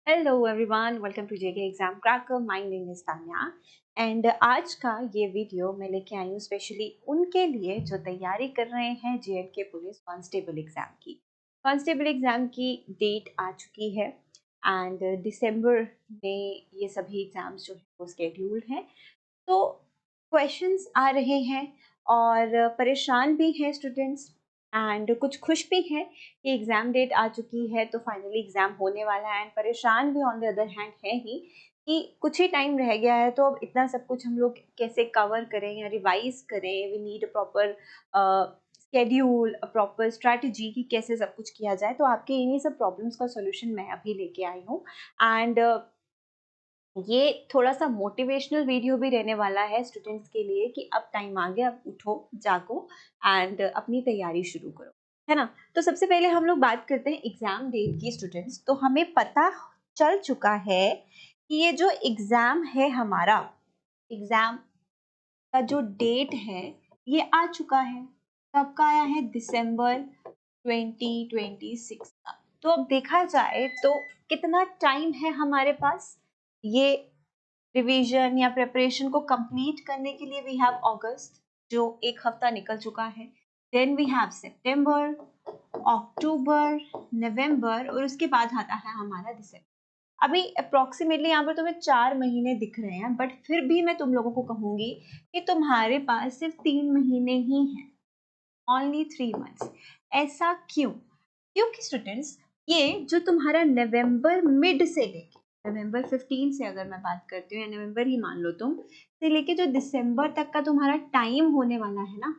Hello everyone, welcome to JK exam cracker. My name is Tanya and आज का ये video मैं लेके आई हूँ स्पेशली उनके लिए जो तैयारी कर रहे हैं जेएंडके पुलिस कांस्टेबल एग्जाम की। कांस्टेबल एग्जाम की डेट आ चुकी है एंड दिसंबर में ये सभी एग्जाम्स जो है वो स्केड्यूल्ड हैं। तो क्वेश्चंस आ रहे हैं और परेशान भी हैं स्टूडेंट्स एंड कुछ खुश भी हैं कि एग्ज़ाम डेट आ चुकी है तो फाइनली एग्ज़ाम होने वाला है। एंड परेशान भी ऑन द अदर हैंड है ही कि कुछ ही टाइम रह गया है, तो अब इतना सब कुछ हम लोग कैसे कवर करें या रिवाइज करें। We need a proper schedule, a proper strategy कि कैसे सब कुछ किया जाए। तो आपके इन्हीं सब प्रॉब्लम्स का सॉल्यूशन मैं अभी लेके आई हूँ एंड ये थोड़ा सा मोटिवेशनल वीडियो भी रहने वाला है स्टूडेंट्स के लिए कि अब टाइम आ गया, अब उठो जागो एंड अपनी तैयारी शुरू करो, है ना। तो सबसे पहले हम लोग बात करते हैं एग्जाम डेट की स्टूडेंट्स। तो हमें पता चल चुका है कि ये जो एग्जाम है हमारा, एग्जाम का जो डेट है ये आ चुका है। कब का आया है? दिसंबर 2026 का। तो अब देखा जाए तो कितना टाइम है हमारे पास ये रिवीजन या प्रिपरेशन को कंप्लीट करने के लिए। वी हैव अगस्त, जो एक हफ्ता निकल चुका है। देन वी हैव सितंबर, अक्टूबर, नवंबर और उसके बाद आता है हमारा दिसंबर। अभी अप्रोक्सीमेटली यहाँ पर तुम्हें 4 महीने दिख रहे हैं, बट फिर भी मैं तुम लोगों को कहूंगी कि तुम्हारे पास सिर्फ 3 महीने ही हैं, ओनली 3 मंथ्स। ऐसा क्यों? क्योंकि स्टूडेंट्स ये जो तुम्हारा नवंबर मिड से लेके नवंबर 15 से अगर मैं बात करती हूँ, या नवंबर ही मान लो तुम, से लेके जो दिसंबर तक का तुम्हारा टाइम होने वाला है ना,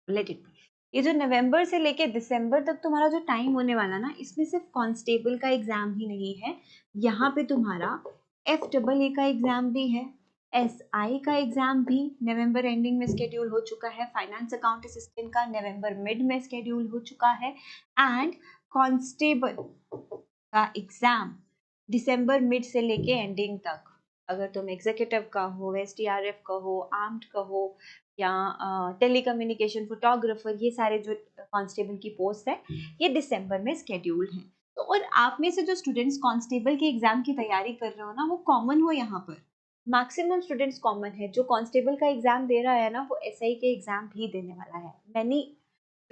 लेट इट, ये जो नवंबर से लेके दिसंबर तक तुम्हारा जो टाइम होने वाला ना, इसमें सिर्फ कांस्टेबल का एग्जाम ही नहीं है। यहाँ पे तुम्हारा FEE का एग्जाम भी है, SI का एग्जाम भी नवंबर एंडिंग में स्केड्यूल हो चुका है, फाइनेंस अकाउंट असिस्टेंट का नवंबर मिड में स्केड्यूल हो चुका है एंड कांस्टेबल का एग्जाम दिसंबर मिड से लेके एंडिंग तक। अगर तुम एग्जीक्यूटिव का हो, SDRF का हो, आर्म्ड का हो, या टेली कम्युनिकेशन फोटोग्राफर, ये सारे जो कांस्टेबल की पोस्ट है ये दिसंबर में स्केड्यूल्ड हैं। तो और आप में से जो स्टूडेंट्स कांस्टेबल के एग्जाम की तैयारी कर रहे हो ना, वो कॉमन हो, यहाँ पर मैक्सिमम स्टूडेंट्स कॉमन है। जो कांस्टेबल का एग्जाम दे रहा है ना, वो SI के एग्जाम भी देने वाला है। Many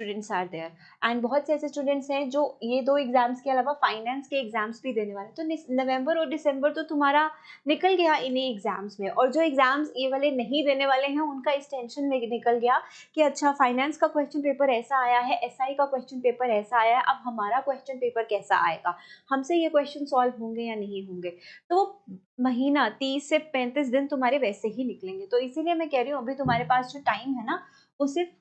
students are there and बहुत से ऐसे स्टूडेंट्स हैं जो ये दो एग्जाम्स के अलावा फाइनेंस के एग्जाम्स भी देने वाले। तो नवंबर और दिसंबर तो तुम्हारा निकल गया इन्हीं एग्जाम्स में, और जो एग्जाम्स ये वाले नहीं देने वाले हैं उनका इस टेंशन में निकल गया कि अच्छा फाइनेंस का क्वेश्चन पेपर ऐसा आया है, SI का क्वेश्चन पेपर ऐसा आया है, अब हमारा क्वेश्चन पेपर कैसा आएगा, हमसे ये क्वेश्चन सॉल्व होंगे या नहीं होंगे। तो वो महीना 30 से 35 दिन तुम्हारे वैसे ही निकलेंगे। तो इसीलिए मैं कह रही हूँ अभी तुम्हारे पास जो टाइम है ना, वो सिर्फ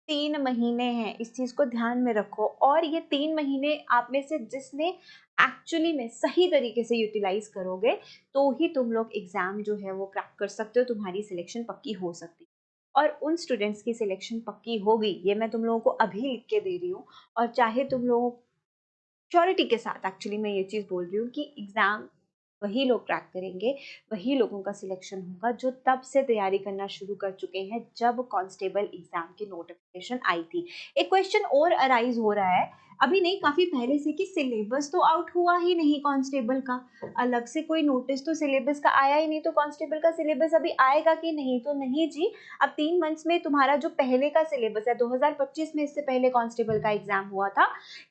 3 महीने हैं। इस चीज को ध्यान में रखो। और ये 3 महीने आप में से जिसने एक्चुअली में सही तरीके से यूटिलाइज करोगे, तो ही तुम लोग एग्जाम जो है वो क्रैक कर सकते हो, तुम्हारी सिलेक्शन पक्की हो सकती है। और उन स्टूडेंट्स की सिलेक्शन पक्की होगी, ये मैं तुम लोगों को अभी लिख के दे रही हूँ। और चाहे तुम लोग श्योरिटी के साथ एक्चुअली मैं ये चीज़ बोल रही हूँ कि एग्ज़ाम वही लोग क्रैक करेंगे, वही लोगों का सिलेक्शन होगा जो तब से तैयारी करना शुरू कर चुके हैं जब कांस्टेबल एग्जाम की नोटिफिकेशन आई थी। एक क्वेश्चन और अराइज हो रहा है, अभी नहीं काफ़ी पहले से, कि सिलेबस तो आउट हुआ ही नहीं कांस्टेबल का, अलग से कोई नोटिस तो सिलेबस का आया ही नहीं, तो कांस्टेबल का सिलेबस अभी आएगा कि नहीं? तो नहीं जी। अब 3 मंथ्स में तुम्हारा जो पहले का सिलेबस है, 2025 में इससे पहले कांस्टेबल का एग्जाम हुआ था,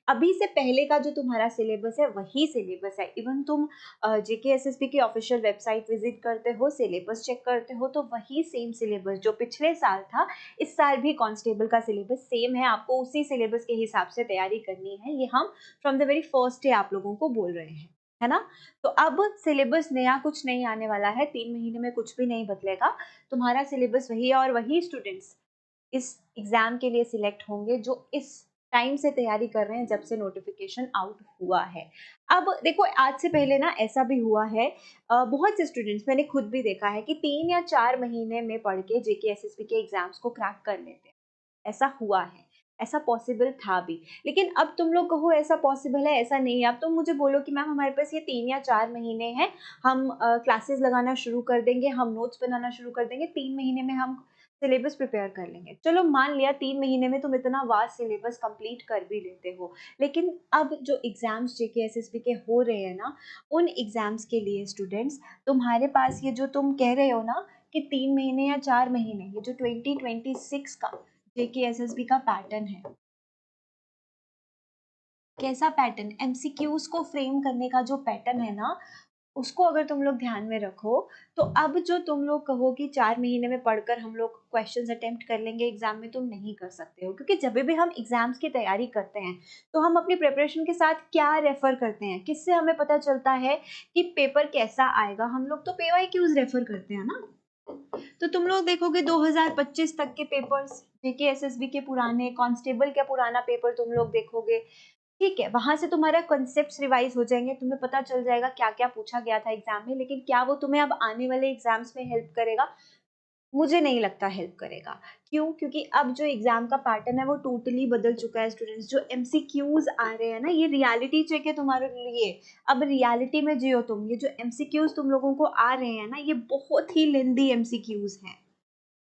अभी से पहले का जो तुम्हारा सिलेबस है वही सिलेबस है। इवन तुम JKSSB की ऑफिशियल वेबसाइट विजिट करते हो, सिलेबस चेक करते हो, तो वही सेम सिलेबस जो पिछले साल था, इस साल भी कांस्टेबल का सिलेबस सेम है। आपको उसी सिलेबस के हिसाब से तैयारी करनी है, ये हम from the very first day आप लोगों को बोल रहे हैं, है ना। तो अब सिलेबस नया कुछ नहीं आने वाला है, 3 महीने में कुछ भी नहीं बदलेगा, तुम्हारा सिलेबस वही है। और वही स्टूडेंट्स इस एग्जाम के लिए सिलेक्ट होंगे जो इस टाइम से तैयारी कर रहे हैं जब से नोटिफिकेशन आउट हुआ है। अब देखो, आज से पहले ना ऐसा भी हुआ है, बहुत से स्टूडेंट्स, मैंने खुद भी देखा है कि 3 या 4 महीने में पढ़ के JKSSB के एग्जाम्स को क्रैक कर लेते हैं। ऐसा हुआ है, ऐसा पॉसिबल था भी। लेकिन अब तुम लोग कहो ऐसा पॉसिबल है, ऐसा नहीं है। अब तुम मुझे बोलो कि मैम हमारे पास ये 3 या 4 महीने हैं, हम क्लासेस लगाना शुरू कर देंगे, हम नोट्स बनाना शुरू कर देंगे, 3 महीने में हम सिलेबस प्रिपेयर कर लेंगे। चलो मान लिया 3 महीने में तुम इतना वास्ट सिलेबस कंप्लीट कर भी लेते हो, लेकिन अब जो एग्जाम्स जेके एसएसबी के हो रहे हैं ना, उन एग्जाम्स के लिए स्टूडेंट्स तुम्हारे पास ये जो तुम कह रहे हो ना कि 3 महीने या 4 महीने, ये जो 2026 का जेके एसएसबी का पैटर्न है, कैसा पैटर्न, एमसीक्यूज को फ्रेम करने का जो पैटर्न है ना, उसको अगर तुम लोग ध्यान में रखो, तो अब जो तुम लोग कहो कि 4 महीने में पढ़कर हम लोग क्वेश्चंस अटेम्प्ट कर लेंगे एग्जाम में, तुम नहीं कर सकते हो। क्योंकि जब भी हम एग्जाम्स की तैयारी करते हैं तो हम अपनी प्रिपरेशन के साथ क्या रेफर करते हैं, किससे हमें पता चलता है कि पेपर कैसा आएगा, हम लोग तो PYQs रेफर करते हैं ना। तो तुम लोग देखोगे 2025 तक के पेपर्स, जेके एसएसबी के पुराने, कांस्टेबल का पुराना पेपर तुम लोग देखोगे, ठीक है, वहां से तुम्हारा कॉन्सेप्ट्स रिवाइज हो जाएंगे, तुम्हें पता चल जाएगा क्या क्या पूछा गया था एग्जाम में। लेकिन क्या वो तुम्हें अब आने वाले एग्जाम्स में हेल्प करेगा? मुझे नहीं लगता हेल्प करेगा। क्यों? क्योंकि अब जो एग्जाम का पैटर्न है वो टोटली बदल चुका है स्टूडेंट्स। जो एमसीक्यूज आ रहे हैं ना, ये रियलिटी चेक है तुम्हारे लिए। अब रियलिटी में जियो तुम। ये जो एमसीक्यूज तुम लोगों को आ रहे हैं ना, ये बहुत ही लेंदी एमसीक्यूज हैं,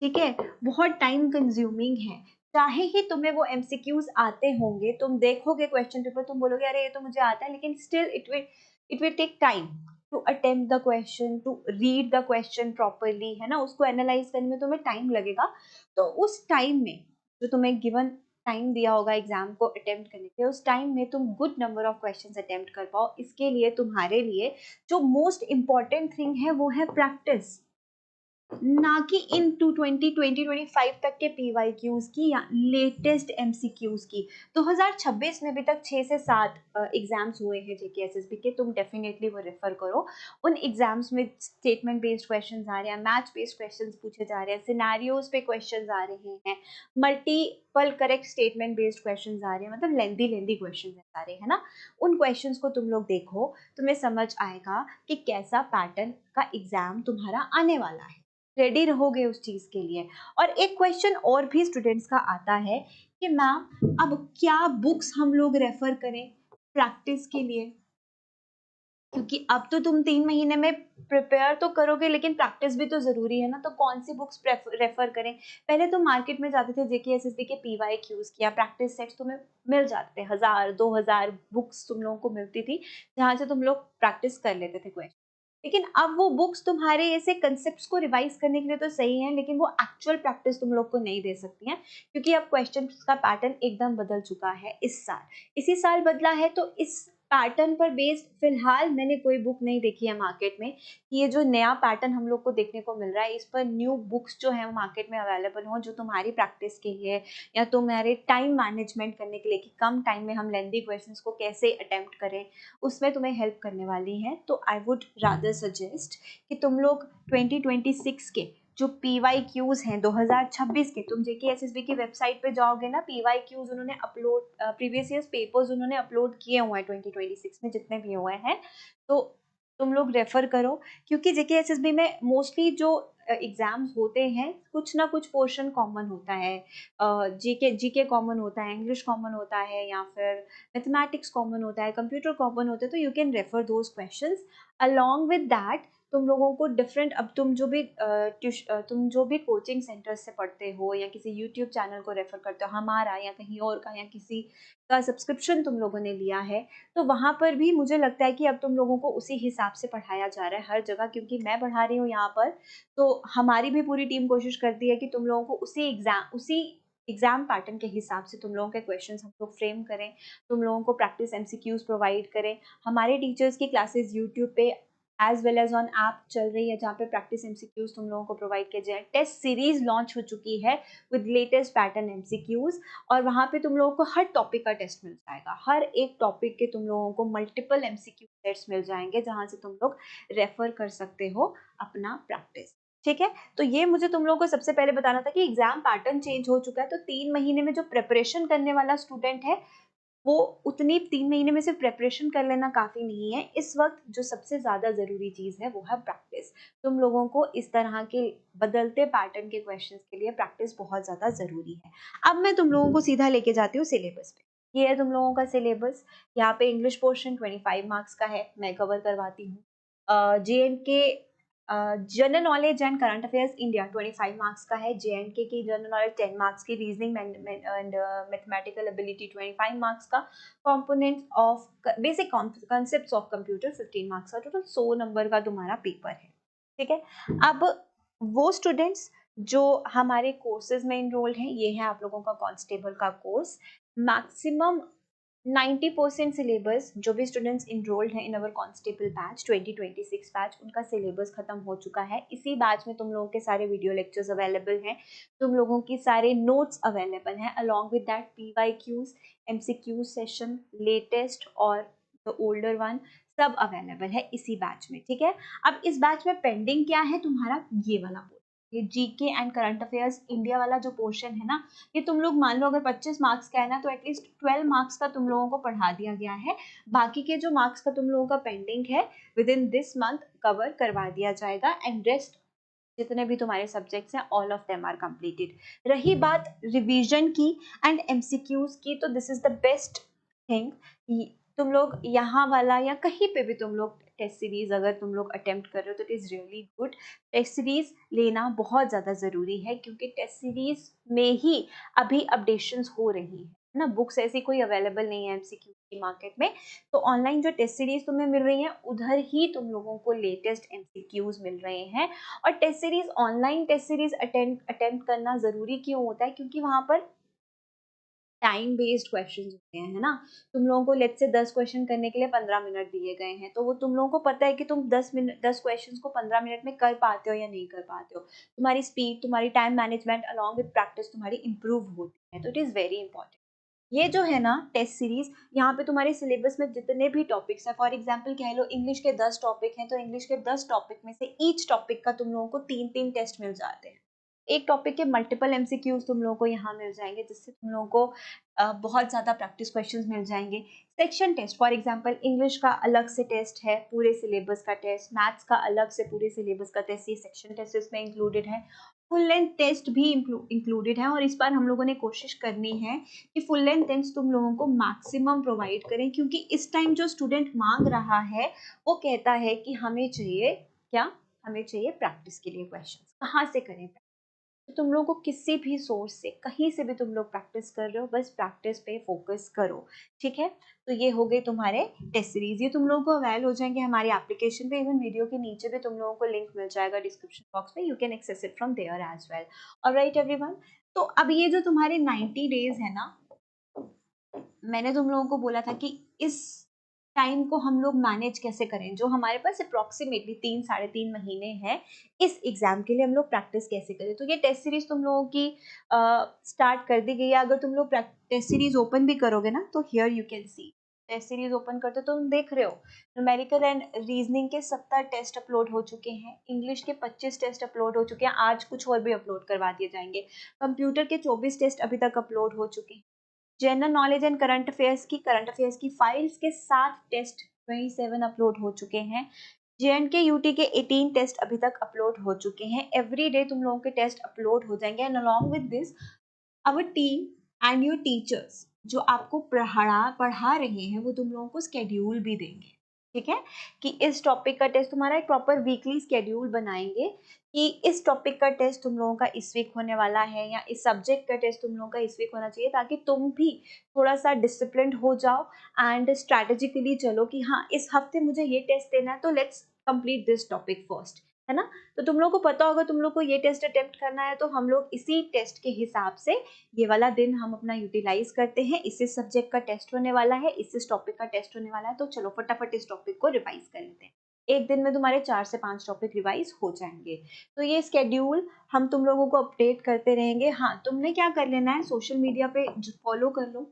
ठीक है, बहुत टाइम कंज्यूमिंग है। चाहे ही तुम्हें वो एमसीक्यूज आते होंगे, तुम देखोगे क्वेश्चन पेपर, तुम बोलोगे अरे ये तो मुझे आता है, लेकिन still it will take time to attempt the question, to read the question properly, है ना, उसको एनालाइज करने में तुम्हें टाइम लगेगा। तो उस टाइम में जो तुम्हें गिवन टाइम दिया होगा एग्जाम को अटेम्प्ट करने के, उस टाइम में तुम good number of questions attempt कर पाओ, इसके लिए तुम्हारे लिए जो मोस्ट इंपॉर्टेंट थिंग है वो है प्रैक्टिस। ना कि इन 2025 तक के PYQs की या लेटेस्ट MCQs की। 2026 में भी तक 6 से 7 एग्जाम्स हुए हैं जेके एसएसबी के, तुम डेफिनेटली वो रेफर करो। उन एग्जाम्स में स्टेटमेंट बेस्ड क्वेश्चंस आ रहे हैं, मैच बेस्ड क्वेश्चंस पूछे जा रहे हैं, सिनेरियोज पे क्वेश्चंस आ रहे हैं, multiple correct statement based questions आ रहे हैं, मतलब लेंदी लेंदी क्वेश्चंस आ रहे हैं ना। उन क्वेश्चंस को तुम लोग देखो, तुम्हें समझ आएगा कि कैसा पैटर्न का एग्जाम तुम्हारा आने वाला है, रेडी रहोगे उस चीज के लिए। और एक क्वेश्चन और भी स्टूडेंट्स का आता है कि मैम अब क्या बुक्स हम लोग रेफर करें प्रैक्टिस के लिए, क्योंकि अब तो तुम 3 महीने में प्रिपेयर तो करोगे, लेकिन प्रैक्टिस भी तो जरूरी है ना। तो कौन सी बुक्स रेफर करें? पहले तुम मार्केट में जाते थे, जेके एसएसबी के PYQs की या प्रैक्टिस सेट्स तुम्हें मिल जाते थे, 1000-2000 बुक्स तुम लोगों को मिलती थी, जहां से तुम लोग प्रैक्टिस कर लेते थे क्वेश्चन। लेकिन अब वो बुक्स तुम्हारे ऐसे कंसेप्ट को रिवाइज करने के लिए तो सही है, लेकिन वो एक्चुअल प्रैक्टिस तुम लोग को नहीं दे सकती हैं, क्योंकि अब क्वेश्चन का पैटर्न एकदम बदल चुका है इस साल। इसी साल बदला है, तो इस पैटर्न पर बेस्ड फिलहाल मैंने कोई बुक नहीं देखी है मार्केट में कि ये जो नया पैटर्न हम लोग को देखने को मिल रहा है, इस पर न्यू बुक्स जो है मार्केट में अवेलेबल हो, जो तुम्हारी प्रैक्टिस के लिए या तुम्हारे टाइम मैनेजमेंट करने के लिए, कि कम टाइम में हम लेंदी क्वेश्चंस को कैसे अटेम्प्ट करें, उसमें तुम्हें हेल्प करने वाली है। तो आई वुड रादर सजेस्ट कि तुम लोग 2026 के जो PYQs हैं 2026 के, तुम जेके एसएसबी की वेबसाइट पे जाओगे ना, PYQs उन्होंने अपलोड, प्रीवियस ईयर्स पेपर्स उन्होंने अपलोड किए हुए हैं 2026 में जितने भी हुए हैं, तो तुम लोग रेफर करो। क्योंकि जेके एसएसबी में मोस्टली जो एग्जाम्स होते हैं, कुछ ना कुछ पोर्शन कॉमन होता है, जीके कॉमन होता है, इंग्लिश कॉमन होता है, या फिर मैथमेटिक्स कॉमन होता है, कंप्यूटर कॉमन होता है, तो you can refer those questions. Along with that तुम लोगों को डिफरेंट, अब तुम जो भी कोचिंग सेंटर से पढ़ते हो या किसी यूट्यूब चैनल को रेफर करते हो, हमारा या कहीं और का, या किसी का सब्सक्रिप्शन तुम लोगों ने लिया है, तो वहाँ पर भी मुझे लगता है कि अब तुम लोगों को उसी हिसाब से पढ़ाया जा रहा है हर जगह। क्योंकि मैं पढ़ा रही हूँ यहाँ पर, तो हमारी भी पूरी टीम कोशिश करती है कि तुम लोगों को उसी एग्जाम पैटर्न के हिसाब से तुम लोगों के क्वेश्चंस हम लोग फ्रेम करें, तुम लोगों को प्रैक्टिस MCQs प्रोवाइड करें। हमारे टीचर्स की क्लासेस यूट्यूब पे as well as on app चल रही है, जहाँ पे प्रैक्टिस MCQs तुम लोगों को प्रोवाइड किए जाए। टेस्ट सीरीज लॉन्च हो चुकी है विद लेटेस्ट पैटर्न MCQs, और वहाँ पे तुम लोगों को हर टॉपिक का टेस्ट मिल जाएगा, हर एक टॉपिक के तुम लोगों को मल्टीपल MCQ टेस्ट मिल जाएंगे, जहाँ से तुम लोग रेफर कर सकते हो अपना प्रैक्टिस। ठीक है, तो ये मुझे तुम लोगों को सबसे पहले बताना था कि एग्जाम पैटर्न चेंज हो चुका है। तो 3 महीने में जो प्रिपरेशन करने वाला स्टूडेंट है, वो उतनी 3 महीने में सिर्फ प्रिपरेशन कर लेना काफ़ी नहीं है। इस वक्त जो सबसे ज़्यादा ज़रूरी चीज़ है वो है प्रैक्टिस। तुम लोगों को इस तरह के बदलते पैटर्न के क्वेश्चंस के लिए प्रैक्टिस बहुत ज़्यादा ज़रूरी है। अब मैं तुम लोगों को सीधा लेके जाती हूँ सिलेबस पे। ये है तुम लोगों का सिलेबस। यहाँ पे इंग्लिश पोर्शन 25 मार्क्स का है, मैं कवर करवाती हूँ। JNK general knowledge and current affairs India 25 marks का है, JNK की जनरल नॉलेज 10 मार्क्स की, reasoning and mathematical ability 25 marks का, components of basic concepts of computer 15 marks का, टोटल 100 नंबर का तुम्हारा पेपर है। ठीक है, अब वो स्टूडेंट्स जो हमारे कोर्सेज में इनरोल्ड हैं, ये है आप लोगों का कांस्टेबल का कोर्स। मैक्सिमम 90% सिलेबस, जो भी स्टूडेंट्स इनरोल्ड हैं इन अवर कांस्टेबल बैच 2026 बैच, उनका सिलेबस खत्म हो चुका है। इसी बैच में तुम लोगों के सारे वीडियो लेक्चर्स अवेलेबल हैं, तुम लोगों की सारे नोट्स अवेलेबल हैं, along with that PYQs, MCQ session, latest और द ओल्डर वन, सब अवेलेबल है इसी बैच में। ठीक है, अब इस बैच में पेंडिंग क्या है तुम्हारा, ये वाला पोर्शन, ये GK and current affairs India वाला जो पोर्शन है ना, ये तुम लोग मान लो अगर 25 मार्क्स का है ना, तो एटलीस्ट 12 मार्क्स का तुम लोगों को पढ़ा दिया गया है। बाकी के जो मार्क्स का तुम लोगों का पेंडिंग है, with in this month cover करवा दिया जाएगा, एंड रेस्ट जितने भी तुम्हारे सब्जेक्ट्स हैं all of them are completed. रही बात रिवीजन की एंड MCQs की, तो this is the best thing. तुम लोग यहाँ वाला या कहीं पे भी तुम लोग टेस्ट सीरीज अगर तुम लोग अटेम्प्ट कर रहे हो, तो it is really good. Test series लेना बहुत ज़्यादा ज़रूरी है, क्योंकि टेस्ट सीरीज में ही अभी अपडेशंस हो रही है ना, बुक्स ऐसी कोई अवेलेबल नहीं है MCQ की मार्केट में, तो ऑनलाइन जो टेस्ट सीरीज तुम्हें मिल रही है, उधर ही तुम लोगों को लेटेस्ट MCQs मिल रहे हैं। और test series, online test series attempt करना ज़रूरी क्यों होता है, क्योंकि वहाँ पर टाइम बेस्ड क्वेश्चंस होते हैं, है ना। तुम लोगों को लेट्स से 10 क्वेश्चन करने के लिए 15 मिनट दिए गए हैं, तो वो तुम लोगों को पता है कि तुम 10 क्वेश्चंस को 15 मिनट में कर पाते हो या नहीं कर पाते हो। तुम्हारी स्पीड, तुम्हारी time management along with practice तुम्हारी इंप्रूव होती है, तो इट इज़ वेरी इंपॉर्टेंट। ये जो है ना टेस्ट सीरीज, यहाँ पे तुम्हारे सिलेबस में जितने भी टॉपिक्स हैं, फॉर एग्जांपल कह लो इंग्लिश के 10 टॉपिक हैं, तो इंग्लिश के 10 टॉपिक में से ईच टॉपिक का तुम लोगों को 3-3 टेस्ट मिल जाते हैं। एक टॉपिक के मल्टीपल MCQs तुम लोगों को यहाँ मिल जाएंगे, जिससे तुम लोगों को बहुत ज़्यादा प्रैक्टिस क्वेश्चंस मिल जाएंगे। Section test, for example English का अलग से टेस्ट है, पूरे सिलेबस का टेस्ट, मैथ्स का अलग से पूरे सिलेबस का टेस्ट, ये सेक्शन टेस्ट इसमें इंक्लूडेड है। फुल लेंथ टेस्ट भी इंक्लूडेड है, और इस बार हम लोगों ने कोशिश करनी है कि फुल लेंथ टेस्ट तुम लोगों को मैक्सिमम प्रोवाइड करें, क्योंकि इस टाइम जो स्टूडेंट मांग रहा है, वो कहता है कि हमें चाहिए क्या, हमें चाहिए प्रैक्टिस के लिए क्वेश्चंस। कहाँ से करें? तो तुम लोगों को किसी भी सोर्स से, कहीं से भी तुम लोग प्रैक्टिस कर रहे हो, बस प्रैक्टिस पे फोकस करो। ठीक है, तो ये हो गए तुम्हारे टेस्ट सीरीज, ये तुम लोगों को अवेल हो जाएंगे हमारी एप्लीकेशन पे, इवन वीडियो के नीचे भी तुम लोगों को लिंक मिल जाएगा डिस्क्रिप्शन बॉक्स में, you can access it from there as well. Alright everyone, तो अब ये जो तुम्हारे 90 डेज है ना, मैंने तुम लोगों को बोला था कि इस टाइम को हम लोग मैनेज कैसे करें, जो हमारे पास अप्रोक्सीमेटली 3-3.5 महीने हैं, इस एग्जाम के लिए हम लोग प्रैक्टिस कैसे करें। तो ये टेस्ट सीरीज तुम लोगों की स्टार्ट कर दी गई है। अगर तुम लोग टेस्ट सीरीज ओपन भी करोगे ना, तो here you can see, test series open करते तो तुम देख रहे हो न्यूमेरिकल एंड रीजनिंग के 70 टेस्ट अपलोड हो चुके हैं, इंग्लिश के 25 टेस्ट अपलोड हो चुके हैं, आज कुछ और भी अपलोड करवा दिए जाएंगे, कंप्यूटर के 24 टेस्ट अभी तक अपलोड हो चुके हैं, general knowledge and current affairs की फाइल्स के 7 टेस्ट 27 अपलोड हो चुके हैं, JNK UT के 18 टेस्ट अभी तक अपलोड हो चुके हैं। एवरी डे तुम लोगों के टेस्ट अपलोड हो जाएंगे, and along with this our team and your teachers जो आपको पढ़ा रहे हैं, वो तुम लोगों को स्केड्यूल भी देंगे। ठीक है, कि इस टॉपिक का टेस्ट, तुम्हारा एक प्रॉपर वीकली स्केड्यूल बनाएंगे कि इस टॉपिक का टेस्ट तुम लोगों का इस वीक होने वाला है, या इस सब्जेक्ट का टेस्ट तुम लोगों का इस वीक होना चाहिए, ताकि तुम भी थोड़ा सा डिसिप्लिन्ड हो जाओ एंड स्ट्रैटेजिकली चलो कि हाँ इस हफ्ते मुझे ये टेस्ट देना है, तो let's complete this topic first, है ना। तो तुम लोग को पता होगा तुम लोग को ये टेस्ट अटेम्प्ट करना है, तो हम लोग इसी टेस्ट के हिसाब से ये वाला दिन हम अपना यूटिलाइज करते हैं, इस सब्जेक्ट का टेस्ट होने वाला है, इस टॉपिक का टेस्ट होने वाला है, तो चलो फटाफट इस टॉपिक को रिवाइज कर लेते हैं। एक दिन में तुम्हारे 4 से 5 टॉपिक रिवाइज हो जाएंगे। तो ये स्केड्यूल हम तुम लोगों को अपडेट करते रहेंगे। हाँ, तुमने क्या कर लेना है, सोशल मीडिया पे फॉलो कर लो।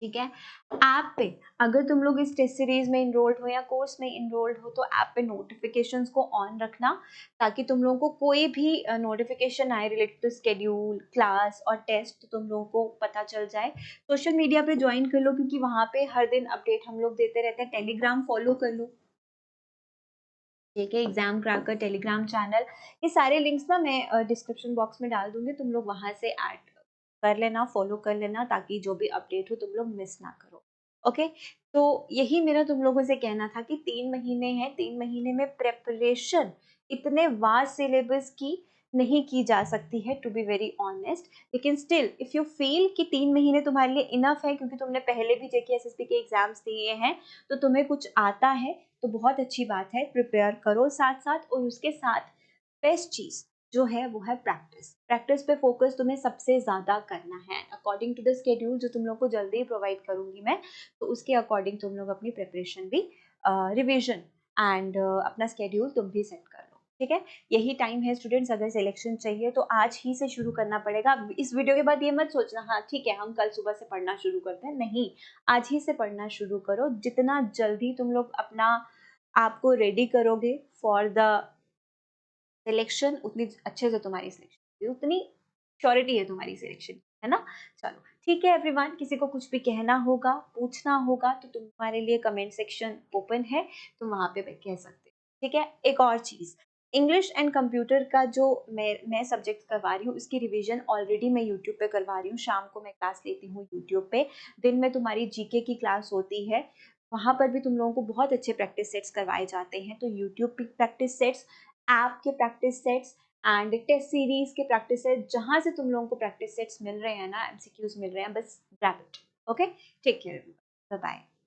ठीक है, ऐप पे अगर तुम लोग इस टेस्ट सीरीज में इनरोल्ड हो या कोर्स में इनरोल्ड हो, तो ऐप पे नोटिफिकेशंस को ऑन रखना, ताकि तुम लोगों को कोई भी नोटिफिकेशन आए रिलेटेड टू स्केड्यूल, क्लास और टेस्ट, तो तुम लोगों को पता चल जाए। सोशल मीडिया पे ज्वाइन कर लो, क्योंकि वहाँ पे हर दिन अपडेट हम लोग देते रहते हैं। टेलीग्राम फॉलो कर लो, ठीक है, एग्जाम क्रैकर टेलीग्राम चैनल, ये सारे लिंक्स ना मैं डिस्क्रिप्शन बॉक्स में डाल दूंगी, तुम लोग वहां से ऐड कर लेना, फॉलो कर लेना, ताकि जो भी अपडेट हो तुम लोग मिस ना करो। ओके, तो यही मेरा तुम लोगों से कहना था कि 3 महीने हैं, 3 महीने में प्रेपरेशन इतने वास्ट सिलेबस की नहीं की जा सकती है, टू बी वेरी ऑनेस्ट। लेकिन स्टिल इफ यू फील कि 3 महीने तुम्हारे लिए इनफ है, क्योंकि तुमने पहले भी जेके एसएसबी के एग्जाम्स दिए हैं, तो तुम्हें कुछ आता है, तो बहुत अच्छी बात है, प्रिपेयर करो साथ साथ। और उसके साथ बेस्ट चीज जो है वो है प्रैक्टिस। प्रैक्टिस पे फोकस तुम्हें सबसे ज़्यादा करना है, अकॉर्डिंग टू द स्केड्यूल जो तुम लोग को जल्दी प्रोवाइड करूंगी मैं, तो उसके अकॉर्डिंग तुम लोग अपनी प्रिपरेशन भी, रिविजन एंड अपना स्केड्यूल तुम भी सेट कर लो, ठीक है। यही टाइम है स्टूडेंट्स, अगर सिलेक्शन चाहिए तो आज ही से शुरू करना पड़ेगा। इस वीडियो के बाद ये मत सोचना हाँ ठीक है हम कल सुबह से पढ़ना शुरू करते हैं, नहीं, आज ही से पढ़ना शुरू करो। जितना जल्दी तुम लोग अपना आपको रेडी करोगे फॉर द सिलेक्शन, उतनी अच्छे से तुम्हारी सिलेक्शन, उतनी श्योरिटी है तुम्हारी सिलेक्शन, है ना। चलो ठीक है एवरीवन, किसी को कुछ भी कहना होगा, पूछना होगा, तो तुम्हारे लिए कमेंट सेक्शन ओपन है, तुम वहां पे कह सकते हो, ठीक है। एक और चीज, इंग्लिश एंड कंप्यूटर का जो मैं सब्जेक्ट करवा रही हूँ, इसकी रिवीजन ऑलरेडी मैं यूट्यूब पे करवा रही हूँ। शाम को मैं क्लास लेती हूँ यूट्यूब पे, दिन में तुम्हारी जीके की क्लास होती है, वहां पर भी तुम लोगों को बहुत अच्छे प्रैक्टिस सेट्स करवाए जाते हैं। तो यूट्यूब पे प्रैक्टिस सेट्स, ऐप के practice sets and test series के प्रैक्टिस सेट, जहां से तुम लोगों को प्रैक्टिस सेट्स मिल रहे हैं ना, एमसीक्यूज मिल रहे हैं, बस grab it. Okay, take care, bye bye.